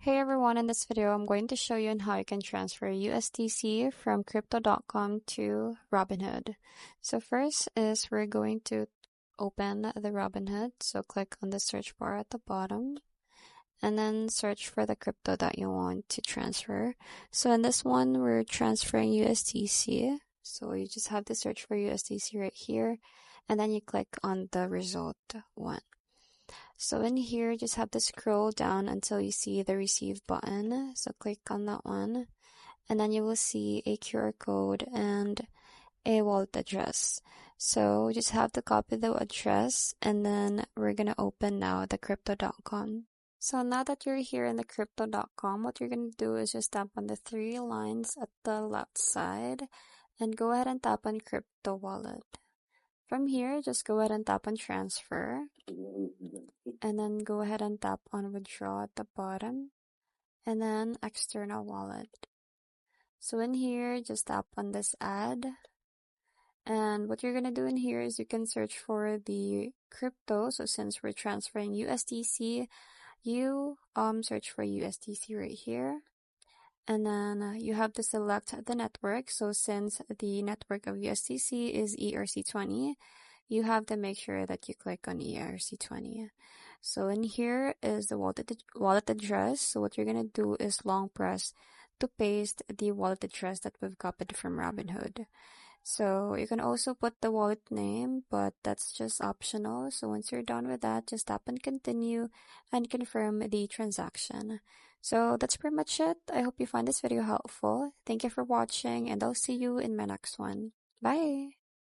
Hey everyone, in this video I'm going to show you on how you can transfer USDC from crypto.com to Robinhood. So first is we're going to open the Robinhood. So click on the search bar at the bottom and then search for the crypto that you want to transfer. So in this one we're transferring USDC. So you just have to search for USDC right here and then you click on the result one. So in here, just have to scroll down until you see the receive button. So click on that one and then you will see a QR code and a wallet address. So just have to copy the address and then we're going to open now the crypto.com. So now that you're here in the crypto.com, what you're going to do is just tap on the three lines at the left side and go ahead and tap on crypto wallet. From here, just go ahead and tap on transfer and then go ahead and tap on withdraw at the bottom and then external wallet. So in here, just tap on this add. And what you're going to do in here is you can search for the crypto. So since we're transferring USDC, you search for USDC right here. And then you have to select the network. So since the network of USDC is ERC20, you have to make sure that you click on ERC20. So in here is the wallet address. So what you're going to do is long press to paste the wallet address that we've copied from Robinhood. So you can also put the wallet name, but that's just optional. So once you're done with that, just tap on continue and confirm the transaction. So that's pretty much it. I hope you find this video helpful. Thank you for watching and I'll see you in my next one. Bye!